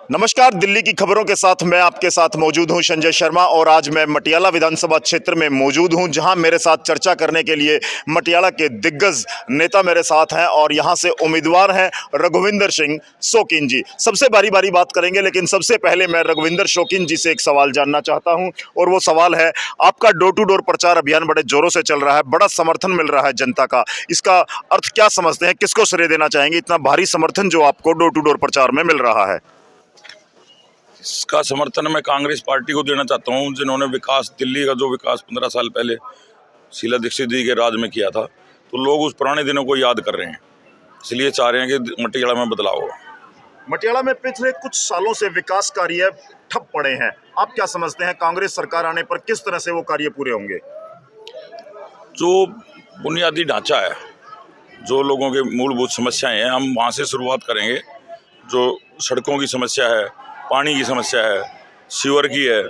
नमस्कार, दिल्ली की खबरों के साथ मैं आपके साथ मौजूद हूं संजय शर्मा और आज मैं मटियाला विधानसभा क्षेत्र में मौजूद हूं जहां मेरे साथ चर्चा करने के लिए मटियाला के दिग्गज नेता मेरे साथ हैं और यहां से उम्मीदवार हैं रघुविंदर सिंह शौकीन जी। सबसे बारी बारी बात करेंगे, लेकिन सबसे पहले मैं रघुविंदर शौकीन जी से एक सवाल जानना चाहता हूँ और वो सवाल है, आपका डोर टू डोर प्रचार अभियान बड़े जोरों से चल रहा है, बड़ा समर्थन मिल रहा है जनता का, इसका अर्थ क्या समझते हैं, किसको श्रेय देना चाहेंगे इतना भारी समर्थन जो आपको डोर टू डोर प्रचार में मिल रहा है? इसका समर्थन मैं कांग्रेस पार्टी को देना चाहता हूं, जिन्होंने विकास, दिल्ली का जो विकास 15 साल पहले शीला दीक्षित जी के राज में किया था, तो लोग उस पुराने दिनों को याद कर रहे हैं, इसलिए चाह रहे हैं कि मटियाला में बदलाव हो। मटियाला में पिछले कुछ सालों से विकास कार्य ठप पड़े हैं, आप क्या समझते हैं कांग्रेस सरकार आने पर किस तरह से वो कार्य पूरे होंगे? जो बुनियादी ढांचा है, जो लोगों के मूलभूत समस्याएं हैं, हम वहाँ से शुरुआत करेंगे। जो सड़कों की समस्या है, पानी की समस्या है, सीवर की है,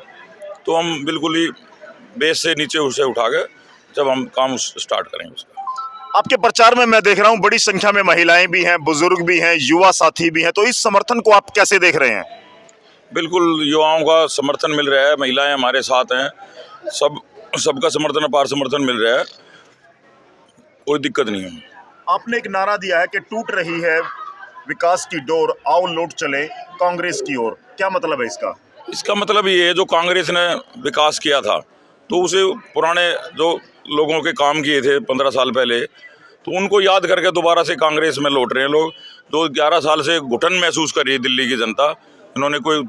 तो हम बिल्कुल ही बेस से नीचे उसे उठा के जब हम काम स्टार्ट करेंगे उसका। आपके प्रचार में मैं देख रहा हूं बड़ी संख्या में महिलाएं भी हैं, बुजुर्ग भी हैं, युवा साथी भी हैं, तो इस समर्थन को आप कैसे देख रहे हैं? बिल्कुल युवाओं का समर्थन मिल रहा है, महिलाएं हमारे साथ हैं, सबका समर्थन, अपार समर्थन मिल रहा है, कोई दिक्कत नहीं है। आपने एक नारा दिया है कि टूट रही है विकास की डोर, आओ लौट चले कांग्रेस की ओर, क्या मतलब है इसका? इसका मतलब ये है, जो कांग्रेस ने विकास किया था तो उसे पुराने जो लोगों के काम किए थे 15 साल पहले, तो उनको याद करके दोबारा से कांग्रेस में लौट रहे हैं लोग। जो 11 साल से घुटन महसूस कर रही है दिल्ली की जनता, इन्होंने कोई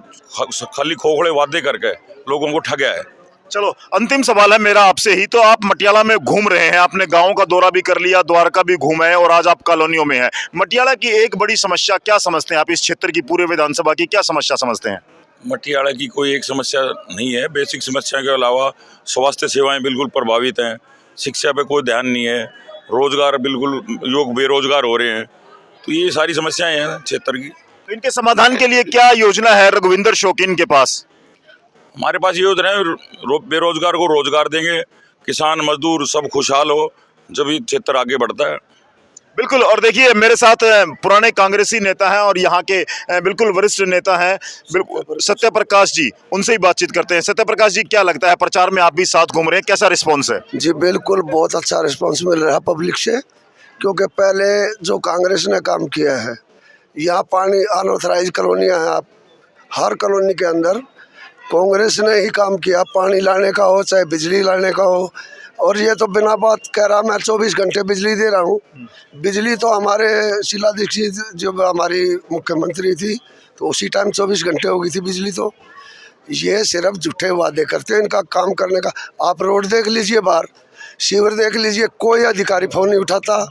खाली खोखले वादे करके लोगों को ठगा है। चलो, अंतिम सवाल है मेरा आपसे ही, तो आप मटियाला में घूम रहे हैं, आपने गांव का दौरा भी कर लिया, द्वारका भी घूमे हैं और आज आप कॉलोनियों में हैं। मटियाला की एक बड़ी समस्या क्या समझते हैं आप, इस क्षेत्र की, पूरे विधानसभा की क्या समस्या समझते हैं? मटियाला की कोई एक समस्या नहीं है। बेसिक समस्या के अलावा स्वास्थ्य सेवाएं बिल्कुल प्रभावित हैं, शिक्षा पे कोई ध्यान नहीं है, रोजगार बिल्कुल, लोग बेरोजगार हो रहे हैं, तो ये सारी समस्याएं हैं क्षेत्र की। तो इनके समाधान के लिए क्या योजना है रघुविंदर शौकीन के पास? हमारे पास ये योजना है, बेरोजगार को रोजगार देंगे, किसान मजदूर सब खुशहाल हो, जब ये क्षेत्र आगे बढ़ता है। बिल्कुल। और देखिए मेरे साथ पुराने कांग्रेसी नेता हैं और यहाँ के बिल्कुल वरिष्ठ नेता हैं, बिल्कुल सत्य प्रकाश जी, उनसे ही बातचीत करते हैं। सत्य प्रकाश जी, क्या लगता है, प्रचार में आप भी साथ घूम रहे हैं, कैसा रिस्पॉन्स है? जी बिल्कुल, बहुत अच्छा रिस्पांस मिल रहा है पब्लिक से, क्योंकि पहले जो कांग्रेस ने काम किया है, यहाँ पानी अनऑथराइज कॉलोनियाँ हैं, हर कॉलोनी के अंदर कांग्रेस ने ही काम किया, पानी लाने का हो चाहे बिजली लाने का हो। और ये तो बिना बात कह रहा, मैं 24 घंटे बिजली दे रहा हूँ। बिजली तो हमारे शीला दीक्षित जब हमारी मुख्यमंत्री थी तो उसी टाइम 24 घंटे हो गई थी बिजली। तो ये सिर्फ झूठे वादे करते हैं, इनका काम करने का। आप रोड देख लीजिए, बाहर सीवर देख लीजिए, कोई अधिकारी फ़ोन नहीं उठाता।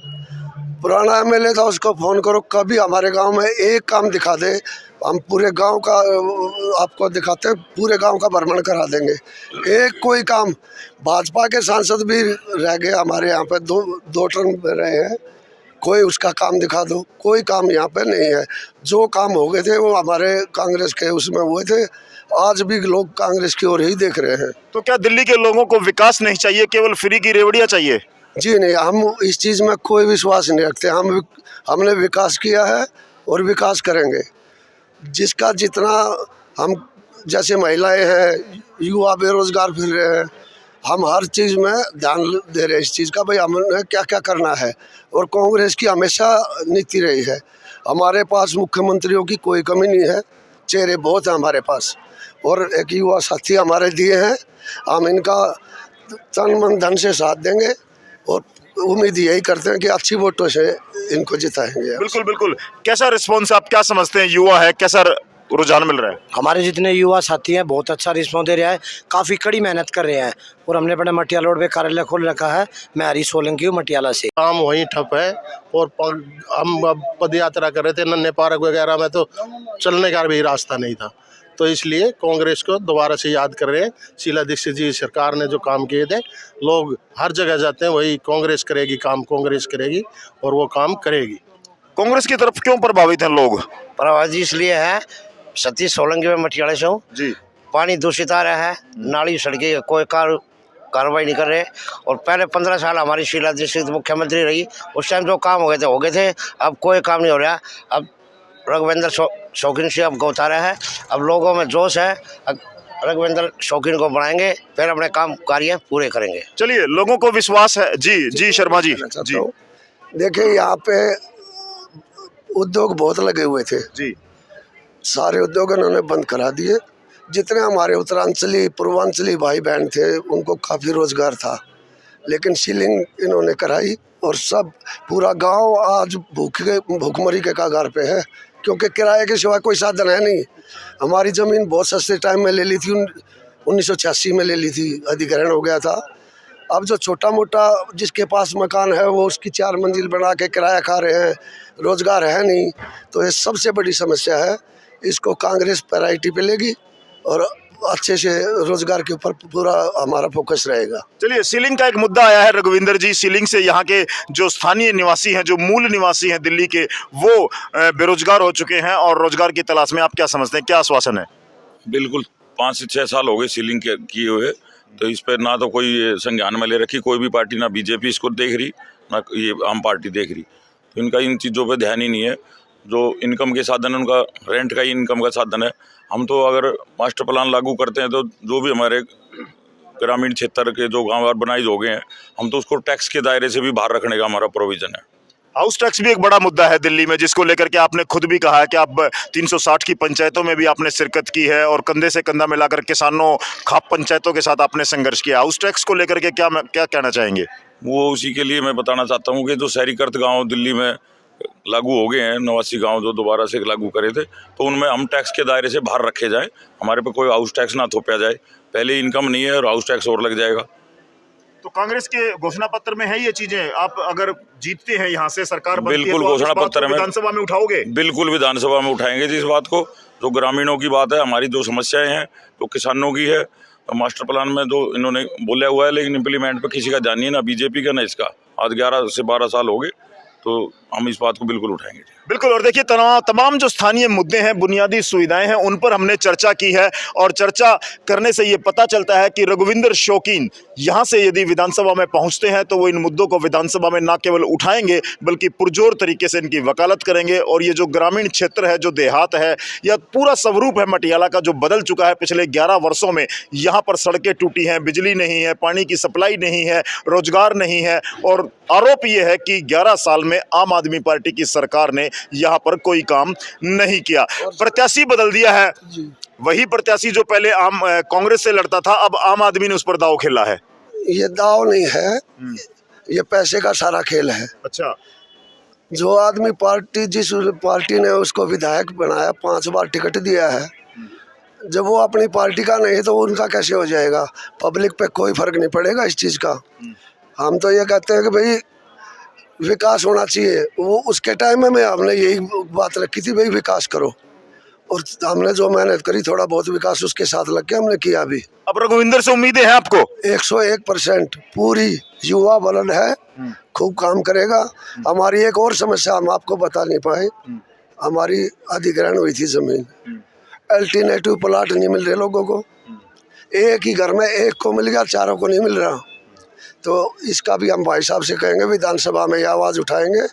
पुराना एमएलए था, उसको फ़ोन करो, कभी हमारे गांव में एक काम दिखा दे, हम पूरे गांव का आपको दिखाते हैं, पूरे गांव का भ्रमण करा देंगे। एक कोई काम, भाजपा के सांसद भी रह गए हमारे यहाँ पे, दो टर्म रहे हैं, कोई उसका काम दिखा दो, कोई काम यहाँ पे नहीं है। जो काम हो गए थे वो हमारे कांग्रेस के उसमें हुए थे, आज भी लोग कांग्रेस की ओर ही देख रहे हैं। तो क्या दिल्ली के लोगों को विकास नहीं चाहिए, केवल फ्री की रेवड़ियाँ चाहिए? जी नहीं, हम इस चीज़ में कोई विश्वास नहीं रखते। हमने विकास किया है और विकास करेंगे। जिसका जितना हम, जैसे महिलाएं हैं, युवा बेरोजगार फिर रहे हैं, हम हर चीज़ में ध्यान दे रहे हैं इस चीज़ का, भाई हमने क्या क्या करना है। और कांग्रेस की हमेशा नीति रही है, हमारे पास मुख्यमंत्रियों की कोई कमी नहीं है, चेहरे बहुत हैं हमारे पास, और एक युवा साथी हमारे दिए हैं, हम इनका तन मन धन से साथ देंगे और उम्मीद यही करते हैं कि अच्छी वोटों से इनको जिताएंगे। बिल्कुल बिल्कुल। कैसा रिस्पॉन्स, आप क्या समझते हैं, युवा है, कैसा रुझान मिल रहा है? हमारे जितने युवा साथी हैं बहुत अच्छा रिस्पॉन्स दे रहा है, काफ़ी कड़ी मेहनत कर रहे हैं। और हमने अपने मटियाला रोड पे कार्यालय खोल रखा है। मैं हरीश सोलंकी हूँ मटियाला से। काम वहीं ठप है और हम अब पद यात्रा कर रहे थे, नन्हे पार्क वगैरह में तो चलने का भी रास्ता नहीं था, तो इसलिए कांग्रेस को दोबारा से याद कर रहे हैं। शीला दीक्षित जी सरकार ने जो काम किए थे, लोग हर जगह जाते हैं, वही कांग्रेस करेगी काम, कांग्रेस करेगी और वो काम करेगी। कांग्रेस की तरफ क्यों प्रभावित हैं लोग? प्रभावित इसलिए है, सतीश सोलंकी में मटियाला से हूँ जी। पानी दूषित आ रहा है, नाली सड़कें, कोई कार्रवाई नहीं कर रहे। और पहले 15 साल हमारी शीला दीक्षित मुख्यमंत्री रही, उस टाइम जो काम हो गए थे, अब कोई काम नहीं हो रहा। अब रघुवेंद्र शौकीन से हमको उतारा है। अब लोगों में जोश है, रघुवेंद्र शौकीन को बनाएंगे, फिर अपने काम कार्य पूरे करेंगे। चलिए, लोगों को विश्वास है। जी शर्मा जी। जी देखिए, यहाँ पे उद्योग बहुत लगे हुए थे जी। सारे उद्योग इन्होंने बंद करा दिए। जितने हमारे उत्तरांचली पूर्वांचली भाई बहन थे उनको काफ़ी रोजगार था, लेकिन सीलिंग इन्होंने कराई और सब पूरा गांव आज भूखमरी के कगार पे है, क्योंकि किराए के सिवा कोई साधन है नहीं। हमारी ज़मीन बहुत सस्ते टाइम में ले ली थी, 1986 में ले ली थी, अधिग्रहण हो गया था। अब जो छोटा मोटा जिसके पास मकान है वो उसकी 4 मंजिल बना के किराया खा रहे हैं, रोज़गार है नहीं। तो ये सबसे बड़ी समस्या है। इसको कांग्रेस प्रायोरिटी पे लेगी और अच्छे से रोजगार के ऊपर पूरा हमारा फोकस रहेगा। चलिए, सीलिंग का एक मुद्दा आया है रघुविंदर जी। सीलिंग से यहाँ के जो स्थानीय निवासी हैं, जो मूल निवासी हैं दिल्ली के, वो बेरोजगार हो चुके हैं और रोजगार की तलाश में। आप क्या समझते हैं, क्या आश्वासन है? बिल्कुल 5 से 6 साल हो गए सीलिंग किए हुए, तो इस पर ना तो कोई संज्ञान में ले रखी कोई भी पार्टी, ना बीजेपी इसको देख रही, ना ये आम पार्टी देख रही। तो इनका इन चीज़ों पे ध्यान ही नहीं है। जो इनकम के साधन है उनका रेंट का ही इनकम का साधन है। हम तो अगर मास्टर प्लान लागू करते हैं तो जो भी हमारे ग्रामीण क्षेत्र के जो गाँव अर्बनाइज हो गए हैं, हम तो उसको टैक्स के दायरे से भी बाहर रखने का हमारा प्रोविज़न है। हाउस टैक्स भी एक बड़ा मुद्दा है दिल्ली में, जिसको लेकर के आपने खुद भी कहा है कि आप 360 की पंचायतों में भी आपने शिरकत की है और कंधे से कंधा मिलाकर किसानों खाप पंचायतों के साथ आपने संघर्ष किया। हाउस टैक्स को लेकर के क्या कहना चाहेंगे? वो उसी के लिए मैं बताना चाहता हूँ कि जो शहरीकृत गाँव दिल्ली में लागू हो गए हैं, 89 गाँव जो दोबारा से लागू करे थे, तो उनमें हम टैक्स के दायरे से बाहर रखे जाएं, हमारे पे कोई हाउस टैक्स ना थोपा जाए। पहले इनकम नहीं है और हाउस टैक्स और लग जाएगा। तो कांग्रेस के घोषणा पत्र में है ये चीजें? आप अगर जीतते हैं यहाँ से, सरकार बनती है, बिल्कुल तो आप इस घोषणा बात को पत्र में विधानसभा में उठाओगे? बिल्कुल विधानसभा में उठाएंगे जी इस बात को। जो ग्रामीणों की बात है, हमारी जो समस्याएं हैं, तो किसानों की है। तो मास्टर प्लान में जो इन्होंने बोला हुआ है, लेकिन इम्प्लीमेंट पे किसी का ध्यान नहीं है, ना बीजेपी का ना इसका। आज 11 से 12 साल हो गए, तो हम इस बात को बिल्कुल उठाएंगे। बिल्कुल। और देखिए, तमाम जो स्थानीय मुद्दे हैं, बुनियादी सुविधाएं हैं, उन पर हमने चर्चा की है और चर्चा करने से ये पता चलता है कि रघुविंदर शौकीन यहाँ से यदि विधानसभा में पहुँचते हैं तो वो इन मुद्दों को विधानसभा में न केवल उठाएंगे बल्कि पुरजोर तरीके से इनकी वकालत करेंगे। और ये जो ग्रामीण क्षेत्र है, जो देहात है, या पूरा स्वरूप है मटियाला का, जो बदल चुका है पिछले 11 वर्षों में। यहाँ पर सड़कें टूटी हैं, बिजली नहीं है, पानी की सप्लाई नहीं है, रोजगार नहीं है, और आरोप ये है कि 11 साल में आम आदमी पार्टी की सरकार ने यहाँ पर कोई काम नहीं किया। प्रत्याशी बदल दिया है, वही प्रत्याशी जो पहले कांग्रेस से लड़ता था, अब आम आदमी ने उस पर दाव खेला है। ये दाव नहीं है, ये पैसे का सारा खेल है। अच्छा। जो आदमी पार्टी, जिस पार्टी ने उसको विधायक बनाया, 5 बार टिकट दिया है, जब वो अपनी पार्टी का नहीं है तो उनका कैसे हो जाएगा? पब्लिक पे कोई फर्क नहीं पड़ेगा इस चीज़ का। हम तो ये कहते हैं कि भाई विकास होना चाहिए। वो उसके टाइम में हमने यही बात रखी थी, भाई विकास करो, और हमने जो मेहनत करी, थोड़ा बहुत विकास उसके साथ लग के हमने किया भी। अब रघुविंदर से उम्मीदें हैं आपको? 101% पूरी युवा बलन है, खूब काम करेगा। हमारी एक और समस्या हम आपको बता नहीं पाए, हमारी अधिग्रहण हुई थी जमीन, अल्टरनेटिव प्लाट नहीं मिल रहे लोगों को। एक ही घर में एक को मिल गया, 4 को नहीं मिल रहा। तो इसका भी हम भाई साहब से कहेंगे, विधानसभा में ये आवाज़ उठाएंगे।